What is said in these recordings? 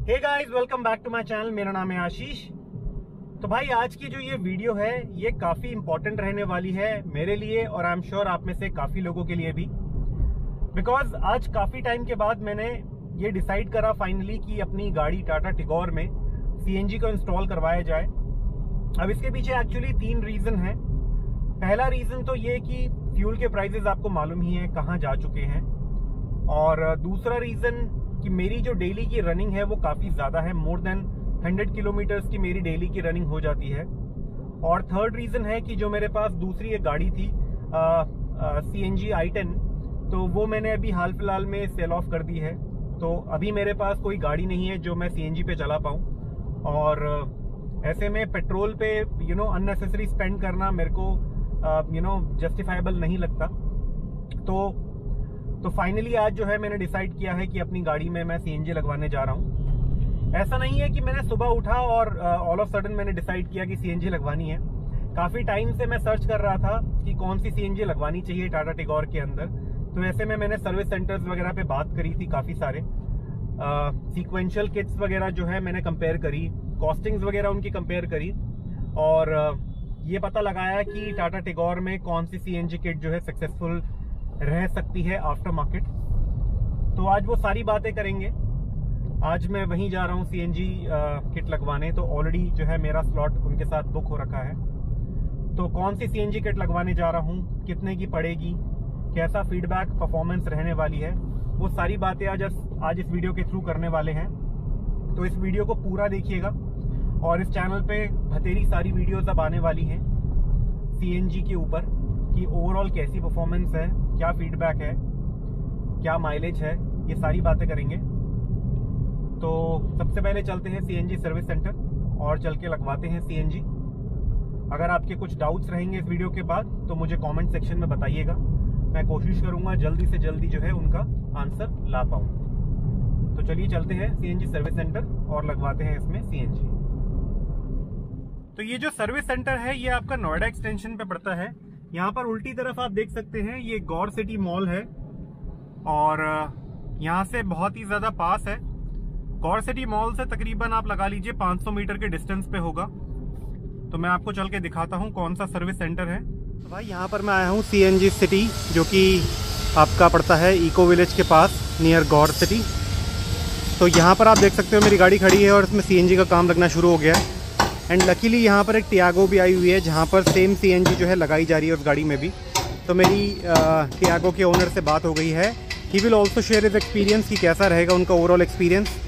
Hey guys, welcome back to my channel. मेरा नाम है आशीष। तो भाई आज की जो ये वीडियो है ये काफी इंपॉर्टेंट रहने वाली है मेरे लिए और आई एम श्योर आप में से काफी लोगों के लिए भी, बिकॉज आज काफी टाइम के बाद मैंने ये डिसाइड करा फाइनली कि अपनी गाड़ी टाटा टिगोर में सीएनजी को इंस्टॉल करवाया जाए। अब इसके पीछे एक्चुअली 3 रीजन है। पहला रीजन तो ये कि फ्यूल के प्राइसेस आपको मालूम ही है कहाँ जा चुके हैं, और दूसरा रीजन कि मेरी जो डेली की रनिंग है वो काफी ज्यादा है, मोर देन 100 किलोमीटर्स की मेरी डेली की रनिंग हो जाती है। और थर्ड रीजन है कि जो मेरे पास दूसरी एक गाड़ी थी CNG i10, तो वो मैंने अभी हाल फिलहाल में सेल ऑफ कर दी है। तो अभी मेरे पास कोई गाड़ी नहीं है जो मैं CNG पे चला पाऊँ, और ऐसे में पेट्रोल पे अननेसेसरी स्पेंड करना मेरे को जस्टिफाइबल नहीं लगता। तो फाइनली आज जो है मैंने डिसाइड किया है कि अपनी गाड़ी में मैं CNG लगवाने जा रहा हूँ। ऐसा नहीं है कि मैंने सुबह उठा और ऑल ऑफ सडन मैंने डिसाइड किया कि CNG लगवानी है। काफ़ी टाइम से मैं सर्च कर रहा था कि कौन सी CNG लगवानी चाहिए टाटा टिगोर के अंदर। तो ऐसे में मैंने सर्विस सेंटर्स वगैरह पे बात करी थी, काफ़ी सारे सीक्वेंशियल किट्स वगैरह जो है मैंने कंपेयर करी, कॉस्टिंग्स वगैरह उनकी कंपेयर करी, और ये पता लगाया कि टाटा टिगोर में कौन सी CNG किट जो है सक्सेसफुल रह सकती है आफ्टर मार्केट। तो आज वो सारी बातें करेंगे। आज मैं वहीं जा रहा हूँ CNG किट लगवाने। तो ऑलरेडी जो है मेरा स्लॉट उनके साथ बुक हो रखा है। तो कौन सी CNG किट लगवाने जा रहा हूँ, कितने की पड़ेगी, कैसा फीडबैक परफॉर्मेंस रहने वाली है, वो सारी बातें आज इस वीडियो के थ्रू करने वाले हैं। तो इस वीडियो को पूरा देखिएगा, और इस चैनल पे बतेरी सारी वीडियोस अब आने वाली हैं CNG के ऊपर कि ओवरऑल कैसी परफॉर्मेंस है, क्या फीडबैक है, क्या माइलेज है, ये सारी बातें करेंगे। तो सबसे पहले चलते हैं CNG सर्विस सेंटर और चल के लगवाते हैं CNG। अगर आपके कुछ डाउट्स रहेंगे इस वीडियो के बाद तो मुझे कमेंट सेक्शन में बताइएगा। मैं कोशिश करूंगा जल्दी से जल्दी जो है उनका आंसर ला पाऊँ। तो चलिए चलते हैं CNG सर्विस सेंटर और लगवाते हैं इसमें CNG। तो ये जो सर्विस सेंटर है ये आपका नोएडा एक्सटेंशन पे पड़ता है। यहाँ पर उल्टी तरफ आप देख सकते हैं ये गौर सिटी मॉल है, और यहाँ से बहुत ही ज्यादा पास है। गौर सिटी मॉल से तकरीबन आप लगा लीजिए 500 मीटर के डिस्टेंस पे होगा। तो मैं आपको चल के दिखाता हूँ कौन सा सर्विस सेंटर है। तो भाई यहाँ पर मैं आया हूँ CNG सिटी, जो कि आपका पड़ता है इको विलेज के पास नियर गौर सिटी। तो यहाँ पर आप देख सकते हो मेरी गाड़ी खड़ी है और इसमें CNG का काम लगना शुरू हो गया है। एंड लकीली यहाँ पर एक टियागो भी आई हुई है जहाँ पर सेम CNG जो है लगाई जा रही है उस गाड़ी में भी। तो मेरी टियागो के ओनर से बात हो गई है। He will also share his experience कि कैसा रहेगा उनका ओवरऑल एक्सपीरियंस।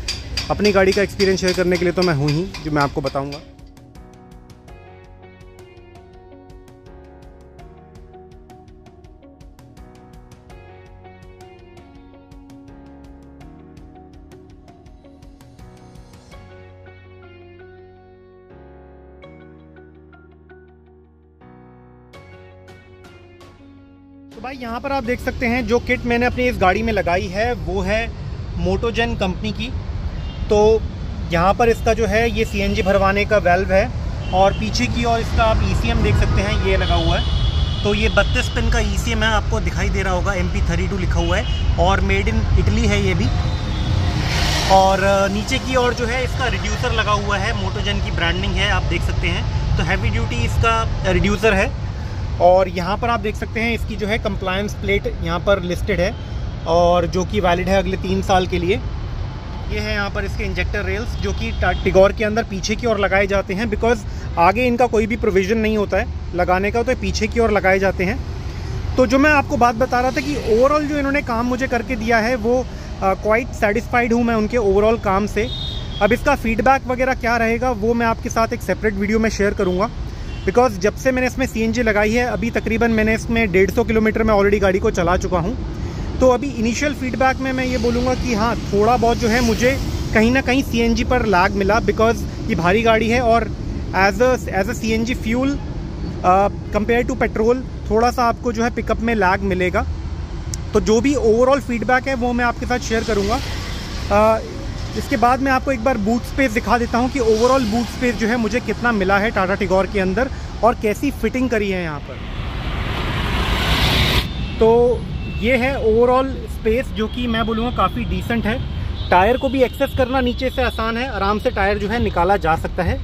अपनी गाड़ी का एक्सपीरियंस शेयर करने के लिए तो मैं हूँ ही, जो मैं आपको बताऊँगा। तो भाई यहाँ पर आप देख सकते हैं जो किट मैंने अपनी इस गाड़ी में लगाई है वो है मोटोजेन कंपनी की। तो यहाँ पर इसका जो है ये CNG भरवाने का वेल्व है, और पीछे की ओर इसका आप ECM देख सकते हैं, ये लगा हुआ है। तो ये 32 पिन का ECM है, आपको दिखाई दे रहा होगा, MP32 लिखा हुआ है, और मेड इन इटली है ये भी। और नीचे की ओर जो है इसका रिड्यूसर लगा हुआ है, मोटोजेन की ब्रांडिंग है, आप देख सकते हैं। तो हैवी ड्यूटी इसका रिड्यूसर है। और यहाँ पर आप देख सकते हैं इसकी जो है कंप्लायंस प्लेट यहाँ पर लिस्टेड है, और जो कि वैलिड है अगले 3 साल के लिए। ये है यहाँ पर इसके इंजेक्टर रेल्स, जो कि टिगोर के अंदर पीछे की ओर लगाए जाते हैं, बिकॉज आगे इनका कोई भी प्रोविज़न नहीं होता है लगाने का, तो पीछे की ओर लगाए जाते हैं। तो जो मैं आपको बात बता रहा था कि ओवरऑल जो इन्होंने काम मुझे करके दिया है वो क्वाइट सेटिस्फाइड हूँ मैं उनके ओवरऑल काम से। अब इसका फीडबैक वगैरह क्या रहेगा वो मैं आपके साथ एक सेपरेट वीडियो में शेयर करूँगा, बिकॉज जब से मैंने इसमें CNG लगाई है अभी तकरीबन मैंने इसमें 150 किलोमीटर में ऑलरेडी गाड़ी को चला चुका हूँ। तो अभी इनिशियल फीडबैक में मैं ये बोलूँगा कि हाँ, थोड़ा बहुत जो है मुझे कहीं ना कहीं CNG पर लैग मिला, बिकॉज ये भारी गाड़ी है, और as a CNG fuel compare to petrol थोड़ा सा आपको जो है पिकअप में लैग मिलेगा। तो जो भी ओवरऑल फीडबैक है वो मैं आपके साथ शेयर करूँगा। इसके बाद मैं आपको एक बार बूट स्पेस दिखा देता हूँ कि ओवरऑल बूट स्पेस जो है मुझे कितना मिला है टाटा टिगोर के अंदर, और कैसी फिटिंग करी है यहाँ पर। तो ये है ओवरऑल स्पेस, जो कि मैं बोलूँगा काफ़ी डिसेंट है। टायर को भी एक्सेस करना नीचे से आसान है, आराम से टायर जो है निकाला जा सकता है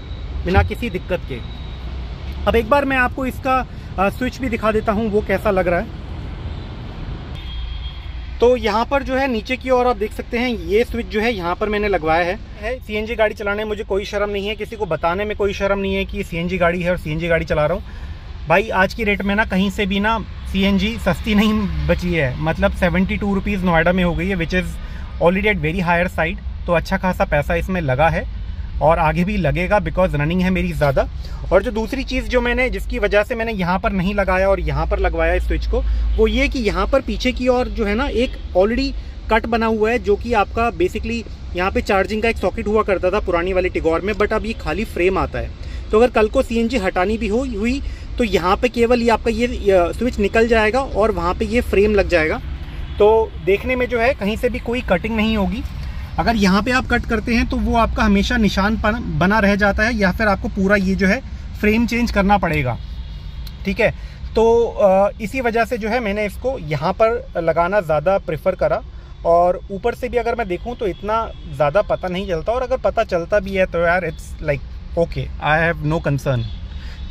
बिना किसी दिक्कत के। अब एक बार मैं आपको इसका स्विच भी दिखा देता हूँ वो कैसा लग रहा है। तो यहाँ पर जो है नीचे की ओर आप देख सकते हैं ये स्विच जो है यहाँ पर मैंने लगवाया है। सीएनजी गाड़ी चलाने में मुझे कोई शर्म नहीं है, किसी को बताने में कोई शर्म नहीं है कि सीएनजी गाड़ी है और सीएनजी गाड़ी चला रहा हूँ। भाई आज की रेट में ना कहीं से भी ना सीएनजी सस्ती नहीं बची है, मतलब 72 रुपीज़ नोएडा में हो गई है, which is already at very higher side. तो अच्छा खासा पैसा इसमें लगा है और आगे भी लगेगा बिकॉज रनिंग है मेरी ज़्यादा। और जो दूसरी चीज़ जो मैंने जिसकी वजह से मैंने यहाँ पर नहीं लगाया और यहाँ पर लगवाया इस स्विच को, वो ये कि यहाँ पर पीछे की ओर जो है ना एक ऑलरेडी कट बना हुआ है, जो कि आपका बेसिकली यहाँ पे चार्जिंग का एक सॉकेट हुआ करता था पुरानी वाली टिगोर में, बट अब ये खाली फ्रेम आता है। तो अगर कल को सीएनजी हटानी भी हुई तो यहाँ पे केवल ये आपका ये स्विच निकल जाएगा और वहाँ पे ये फ्रेम लग जाएगा। तो देखने में जो है कहीं से भी कोई कटिंग नहीं होगी। अगर यहाँ पे आप कट करते हैं तो वो आपका हमेशा निशान बना रह जाता है, या फिर आपको पूरा ये जो है फ्रेम चेंज करना पड़ेगा। ठीक है, तो इसी वजह से जो है मैंने इसको यहाँ पर लगाना ज़्यादा प्रेफर करा। और ऊपर से भी अगर मैं देखूँ तो इतना ज़्यादा पता नहीं चलता, और अगर पता चलता भी है तो यार it's like okay, I have no concern.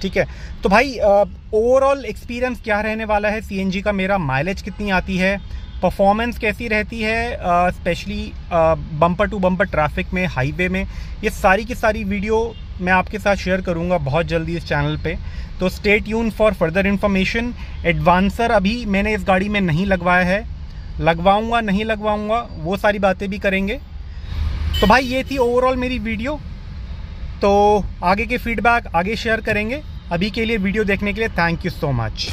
ठीक है, तो भाई ओवरऑल एक्सपीरियंस क्या रहने वाला है सीएनजी का मेरा, माइलेज कितनी आती है, परफॉर्मेंस कैसी रहती है, specially bumper to bumper traffic में, हाईवे में, ये सारी की सारी वीडियो मैं आपके साथ शेयर करूंगा बहुत जल्दी इस चैनल पे। तो stay tune for further information. Advancer अभी मैंने इस गाड़ी में नहीं लगवाया है, लगवाऊंगा नहीं लगवाऊंगा वो सारी बातें भी करेंगे। तो भाई ये थी ओवरऑल मेरी वीडियो, तो आगे के फीडबैक आगे शेयर करेंगे। अभी के लिए वीडियो देखने के लिए थैंक यू सो मच।